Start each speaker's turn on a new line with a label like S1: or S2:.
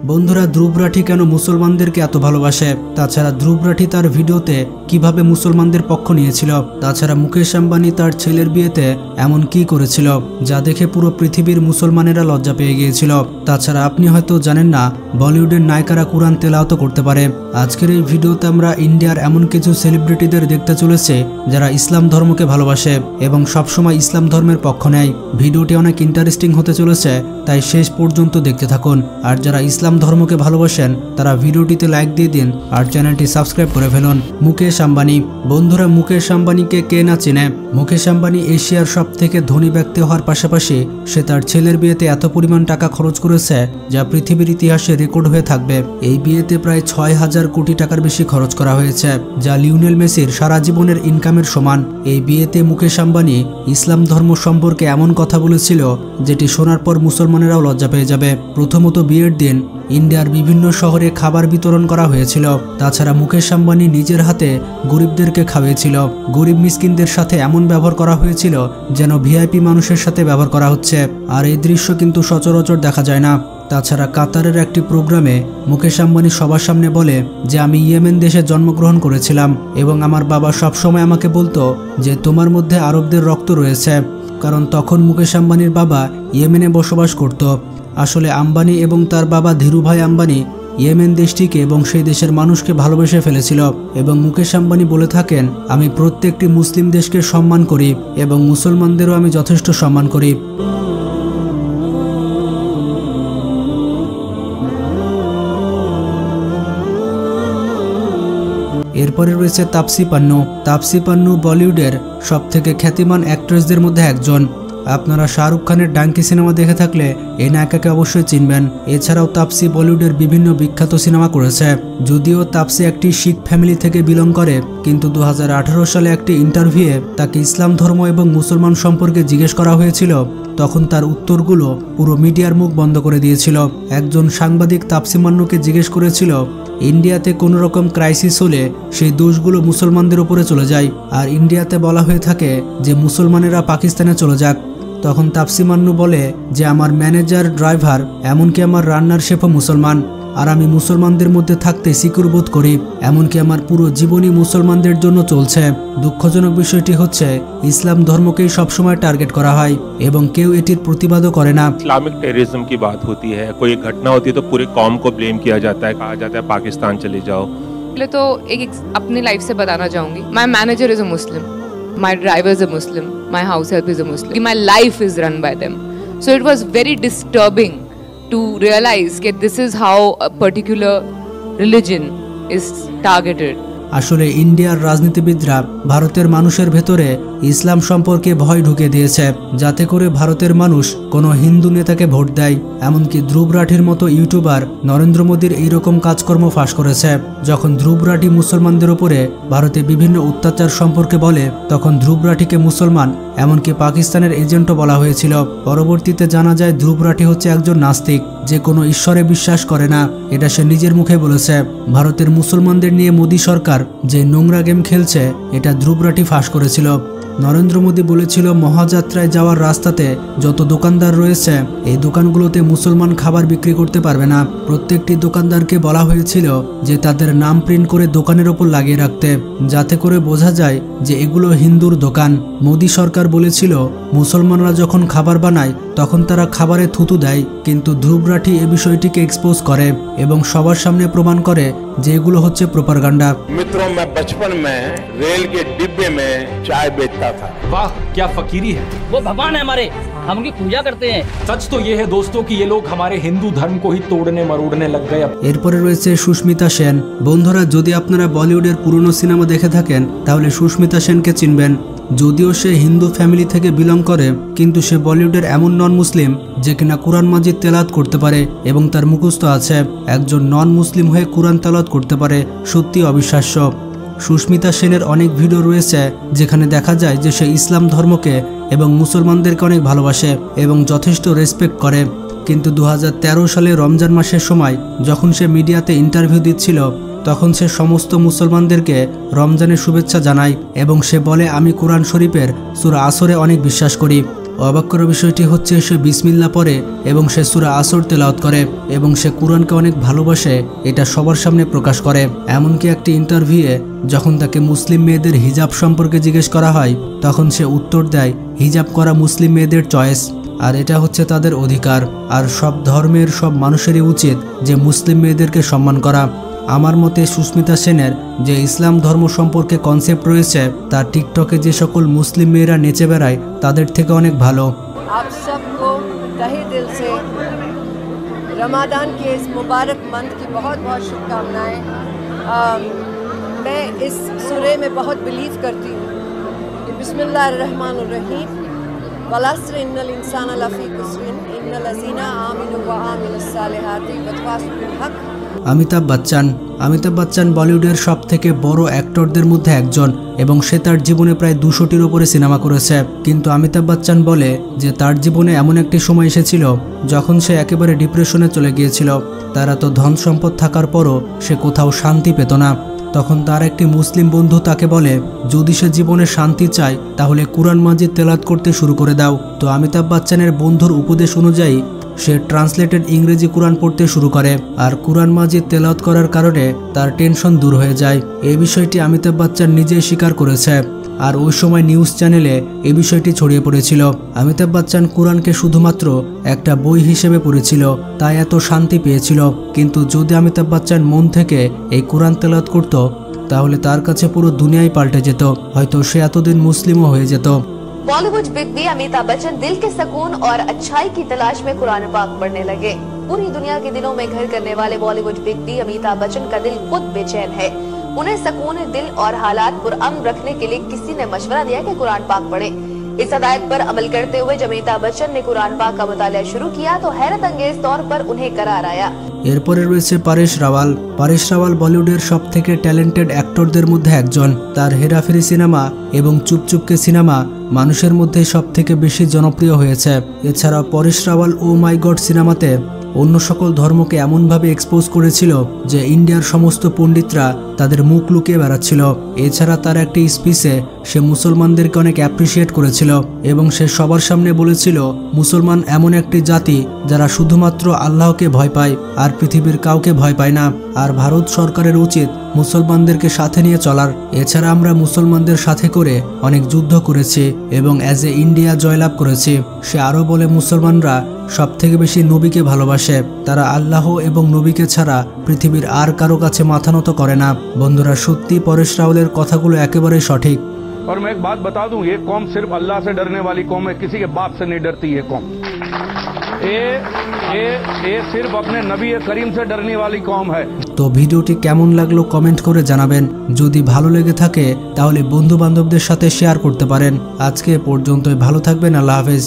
S1: বন্ধুরা, ধ্রুব রাঠি কেন মুসলমানদেরকে এত ভালোবাসে? তাছাড়া ধ্রুব রাঠি তার ভিডিওতে কিভাবে মুসলমানদের পক্ষ নিয়েছিল? তাছাড়া মুকেশ আম্বানি তার ছেলের বিয়েতে এমন কি করেছিল যা দেখে পুরো পৃথিবীর মুসলমানেরা লজ্জা পেয়ে গিয়েছিল? তাছাড়া আপনি হয়তো জানেন না, বলিউডের নায়িকারা কুরআন তেলাওয়াত করতে পারে। আজকের এই ভিডিওতে আমরা ইন্ডিয়ার এমন কিছু সেলিব্রিটিদের দেখতে চলেছে যারা ইসলাম ধর্মকে ভালোবাসে এবং সবসময় ইসলাম ধর্মের পক্ষ নেয়। ভিডিওটি অনেক ইন্টারেস্টিং হতে চলেছে, তাই শেষ পর্যন্ত দেখতে থাকুন। আর যারা ইসলাম ধর্মকে ভালোবাসেন তারা ভিডিওটিতে লাইক দিয়ে দিন আর চ্যানেলটি সাবস্ক্রাইব করে ফেলুন। মুকেশ আম্বানি। বন্ধুরা, মুকেশ আম্বানিকে কে না চেনে? মুকেশ আম্বানি এশিয়ার সবথেকে ধনী ব্যক্তি হওয়ার পাশাপাশি সে তার ছেলের বিয়েতে এত পরিমাণ টাকা খরচ করেছে যা পৃথিবীর ইতিহাসে রেকর্ড হয়ে থাকবে। এই বিয়েতে প্রায় ৬,০০০ কোটি টাকার বেশি খরচ করা হয়েছে, যা লিওনেল মেসির সারা জীবনের ইনকামের সমান। এই বিয়েতে মুকেশ আম্বানি ইসলাম ধর্ম সম্পর্কে এমন কথা বলেছিল যেটি শোনার পর মুসলমানেরাও লজ্জা পেয়ে যাবে। প্রথমত, বিয়ের দিন ইন্ডিয়ার বিভিন্ন শহরে খাবার বিতরণ করা হয়েছিল। তাছাড়া মুকেশ আম্বানি নিজের হাতে গরিবদেরকে খাওয়িয়েছিল। গরিব মিসকিনদের সাথে এমন ব্যবহার করা হয়েছিল যেন ভিআইপি মানুষের সাথে ব্যবহার করা হচ্ছে। আর এই দৃশ্য কিন্তু সচরাচর দেখা যায় না। তাছাড়া কাতারের একটি প্রোগ্রামে মুকেশ আম্বানি সবার সামনে বলে যে আমি ইয়েমেন দেশে জন্মগ্রহণ করেছিলাম এবং আমার বাবা সবসময় আমাকে বলতো যে তোমার মধ্যে আরবদের রক্ত রয়েছে, কারণ তখন মুকেশ আম্বানির বাবা ইয়েমেনে বসবাস করত। আসলে আম্বানি এবং তার বাবা ধীরুভাই আম্বানি ইয়েমেন দেশটিকে এবং সেই দেশের মানুষকে ভালোবেসে ফেলেছিল। এবং মুকেশ আম্বানি বলে থাকেন, আমি প্রত্যেকটি মুসলিম দেশকে সম্মান করি এবং মুসলমানদেরও আমি যথেষ্ট সম্মান করি। এরপরে রয়েছে তাপসি পান্নু। তাপসি পান্নু বলিউডের সবথেকে খ্যাতিমান অ্যাক্ট্রেসদের মধ্যে একজন। আপনারা শাহরুখ খানের ডাঙ্কি সিনেমা দেখে থাকলে এই নায়িকাকে অবশ্যই চিনবেন। এছাড়াও তাপসি বলিউডের বিভিন্ন বিখ্যাত সিনেমা করেছে। যদিও তাপসি একটি শিখ ফ্যামিলি থেকে বিলং করে, কিন্তু 2018 সালে একটি ইন্টারভিউয়ে তাকে ইসলাম ধর্ম এবং মুসলমান সম্পর্কে জিজ্ঞেস করা হয়েছিল। তখন তার উত্তরগুলো পুরো মিডিয়ার মুখ বন্ধ করে দিয়েছিল। একজন সাংবাদিক তাপসি পান্নুকে জিজ্ঞেস করেছিল, ইন্ডিয়াতে কোনো রকম ক্রাইসিস হলে সেই দোষগুলো মুসলমানদের উপরে চলে যায়, আর ইন্ডিয়াতে বলা হয়ে থাকে যে মুসলমানেরা পাকিস্তানে চলে যাক। তখন তাপসি পান্নু বলে যে আমার ম্যানেজার, ড্রাইভার, এমনকি আমার রান্নার শেফও মুসলমান, আর আমি মুসলমানদের মধ্যে থাকতে সিকিউর বোধ করি। এমনকি আমার পুরো জীবনই মুসলমানদের জন্য চলছে। দুঃখজনক বিষয়টি হচ্ছে ইসলাম ধর্মকেই সবসময় টার্গেট করা হয় এবং কেউ এটির প্রতিবাদও করে না।
S2: इस्लामिक टेररिज्म की बात होती है, कोई घटना होती है तो पूरे कौम को ब्लेम किया जाता है, कहा जाता है पाकिस्तान चले जाओ।
S3: पहले तो एक अपनी लाइफ से बताना चाहूंगी, my manager is a Muslim, my driver is a Muslim, my house help is a Muslim, my life is run by them. So it was very disturbing to realize that this is how a particular religion is targeted.
S1: আসলে ইন্ডিয়ার রাজনীতিবিদরা ভারতের মানুষের ভেতরে ইসলাম সম্পর্কে ভয় ঢুকে দিয়েছে, যাতে করে ভারতের মানুষ কোনো হিন্দু নেতাকে ভোট দেয়। এমনকি ধ্রুব রাঠির মতো ইউটিউবার নরেন্দ্র মোদীর এইরকম কাজকর্ম ফাঁস করেছে। যখন ধ্রুব রাঠি মুসলমানদের উপরে ভারতে বিভিন্ন অত্যাচার সম্পর্কে বলে, তখন ধ্রুব রাঠিকে মুসলমান, এমনকি পাকিস্তানের এজেন্টও বলা হয়েছিল। পরবর্তীতে জানা যায় ধ্রুব রাঠি হচ্ছে একজন নাস্তিক, যে কোনো ঈশ্বরে বিশ্বাস করে না। এটা সে নিজের মুখে বলেছে। ভারতের মুসলমানদের নিয়ে মোদী সরকার যে নোংরা গেম খেলছে, এটা ধ্রুব রাঠি ফাঁস করেছিল। নরেন্দ্র মোদী বলেছিল মহাযাত্রায় যাওয়ার রাস্তাতে যত দোকানদার রয়েছে এই দোকানগুলোতে মুসলমান খাবার বিক্রি করতে পারবে না। প্রত্যেকটি দোকানদারকে বলা হয়েছিল যে তাদের নাম প্রিন্ট করে দোকানের ওপর লাগিয়ে রাখতে, যাতে করে বোঝা যায় যে এগুলো হিন্দুর দোকান। মোদী সরকার বলেছিল মুসলমানরা যখন খাবার বানায় তখন তারা খাবারে থুতু দেয়, কিন্তু ধ্রুব রাঠি এ বিষয়টিকে এক্সপোজ করে এবং সবার সামনে প্রমাণ করে যে এগুলো হচ্ছে প্রোপাগান্ডা।
S4: मित्रों, मैं बचपन में रेल के डिब्बे में चाय बेचता था।
S5: वाह, क्या फकीरी है।
S6: वो भगवान है हमारे, हम उनकी पूजा करते हैं।
S5: सच तो ये है दोस्तों कि ये लोग हमारे हिंदू धर्म को ही तोड़ने मरोड़ने लग गए।
S1: এরপরে রয়েছে সুস্মিতা সেন। বন্ধুরা, যদি আপনারা বলিউডের পুরনো সিনেমা দেখে থাকেন তাহলে সুস্মিতা সেনকে চিনবেন। যদিও সে হিন্দু ফ্যামিলি থেকে বিলং করে, কিন্তু সে বলিউডের এমন নন মুসলিম যে কিনা কুরআন মাজিদ তেলাওয়াত করতে পারে এবং তার মুখস্থ আছে। একজন নন মুসলিম হয়ে কুরআন তেলাওয়াত করতে পারে, সত্যি অবিশ্বাস্য। সুস্মিতা সেনের অনেক ভিডিও রয়েছে যেখানে দেখা যায় যে সে ইসলাম ধর্মকে এবং মুসলমানদেরকে অনেক ভালোবাসে এবং যথেষ্ট রেসপেক্ট করে। কিন্তু 2013 সালে রমজান মাসের সময় যখন সে মিডিয়াতে ইন্টারভিউ দিচ্ছিল, তখন সে সমস্ত মুসলমানদেরকে রমজানের শুভেচ্ছা জানায় এবং সে বলে আমি কুরআন শরীফের সূরা আসরে অনেক বিশ্বাস করি। অবাক করা বিষয়টি হচ্ছে সে বিসমিল্লাহ পড়ে এবং সে সূরা আসর তেলাওয়াত করে এবং সে কুরআনকে অনেক ভালোবাসে, এটা সবার সামনে প্রকাশ করে। এমনকি একটি ইন্টারভিউয়ে যখন তাকে মুসলিম মেয়েদের হিজাব সম্পর্কে জিজ্ঞেস করা হয় তখন সে উত্তর দেয় হিজাব করা মুসলিম মেয়েদের চয়েস, আর এটা হচ্ছে তাদের অধিকার। আর সব ধর্মের সব মানুষেরই উচিত যে মুসলিম মেয়েদেরকে সম্মান করা। আমার মতে সুস্মিতা সেনের যে ইসলাম ধর্ম সম্পর্কে কনসেপ্ট রয়েছে তা টিকটকে যে সকল মুসলিম মেয়েরা নেচে বেড়ায় তাদের থেকে অনেক ভালো।
S7: आप सबको तहे दिल से रमज़ान के इस मुबारक मंथ की बहुत बहुत शुभकामनाएं। मैं इस सूरे में बहुत बिलीव करती हूँ कि बिस्मिल्लाहिर्रहमानिर्रहीम वलस्र इन्नल इंसाना लफी खुस्रिन इन्नल लज़ीना आमिनु व आमिलुस सालिहाति व तवासौ बिल हक़। অমিতাভ বচ্চন বলিউডের সব থেকে বড় অ্যাক্টরদের মধ্যে একজন এবং সে তার জীবনে প্রায় 200টির উপরে সিনেমা করেছে। কিন্তু অমিতাভ বচ্চন বলে যে তার জীবনে এমন একটি সময় এসেছিল যখন সে একেবারে ডিপ্রেশনে চলে গিয়েছিল। তার এত ধন সম্পদ থাকার পরও সে কোথাও শান্তি পেত না। তখন তার একটি মুসলিম বন্ধু তাকে বলে যদি সে জীবনে শান্তি চায় তাহলে কুরআন মাজিদ তেলাওয়াত করতে শুরু করে দাও। তো অমিতাভ বচ্চনের বন্ধুর উপদেশ অনুযায়ী সে ট্রান্সলেটেড ইংরেজি কুরআন পড়তে শুরু করে আর কুরআন মাজিদ তেলাওয়াত করার কারণে তার টেনশন দূর হয়ে যায়। এই বিষয়টি অমিতাভ বচ্চন নিজেই স্বীকার করেছে আর ওই সময় নিউজ চ্যানেলে এই বিষয়টি ছড়িয়ে পড়েছিল। অমিতাভ বচ্চন কুরআনকে শুধুমাত্র একটা বই হিসেবে পড়েছিল, তাই এত শান্তি পেয়েছিল। কিন্তু যদি অমিতাভ বচ্চন মন থেকে এই কুরআন তেলাওয়াত করত তাহলে তার কাছে পুরো দুনিয়াই পাল্টে যেত, হয়তো সে এতদিন মুসলিমও হয়ে যেত।
S8: बॉलीवुड बिग बी अमिताभ बच्चन दिल के सुकून और अच्छाई की तलाश में कुरान पाक पढ़ने लगे। पूरी दुनिया के दिलों में घर करने वाले बॉलीवुड बिग बी अमिताभ बच्चन का दिल खुद बेचैन है। उन्हें सुकून दिल और हालात पुरअमन रखने के लिए किसी ने मशवरा दिया कि कुरान पाक पढ़े। इस हदायत पर अमल करते हुए जब अमिताभ बच्चन ने कुरान पाक का मुतालिया शुरू किया तो हैरत अंगेज तौर पर उन्हें करार आया।
S1: এরপরে রয়েছে পরেশ রাওয়াল বলিউডের সব থেকে ট্যালেন্টেড অ্যাক্টরদের মধ্যে একজন। তার হেরাফেরি সিনেমা এবং চুপচুপকে সিনেমা মানুষের মধ্যে সব থেকে বেশি জনপ্রিয় হয়েছে। এছাড়া পরেশ রাওয়াল ও মাই গড সিনেমাতে অন্য সকল ধর্মকে এমনভাবে এক্সপোজ করেছিল যে ইন্ডিয়ার সমস্ত পণ্ডিতরা তাদের মুখ লুকিয়ে বেড়াচ্ছিল। এছাড়া তার একটি স্পিচে সে মুসলমানদেরকে অনেক অ্যাপ্রিসিয়েট করেছিল এবং সে সবার সামনে বলেছিল মুসলমান এমন একটি জাতি যারা শুধুমাত্র আল্লাহকে ভয় পায় আর পৃথিবীর কাউকে ভয় পায় না, আর ভারত সরকারের উচিত মুসলমানদেরকে সাথে নিয়ে চলার। এছাড়া আমরা মুসলমানদের সাথে করে অনেক যুদ্ধ করেছি এবং অ্যাজ এ ইন্ডিয়া জয়লাভ করেছি। সে আরও বলে মুসলমানরা সব থেকে বেশি নবীকে ভালোবাসে, তারা আল্লাহ এবং নবীকে ছাড়া পৃথিবীর আর কারো কাছে মাথা নত করে না। বন্ধুরা, সত্যি পরেশ রাওয়ালের কথাগুলো একেবারেই সঠিক।
S9: और मैं एक बात बता दूं, ये कौम सिर्फ अल्लाह से डरने वाली कौम है, किसी के बाप से नहीं डरती ये कौम। ये सिर्फ अपने नबी करीम से डरने वाली कौम है।
S1: তো ভিডিওটি কেমন লাগলো কমেন্ট করে জানাবেন। যদি ভালো লেগে থাকে তাহলে বন্ধু বান্ধবদের সাথে শেয়ার করতে পারেন। আজকে পর্যন্তই, ভালো থাকবেন, আল্লাহ হাফেজ।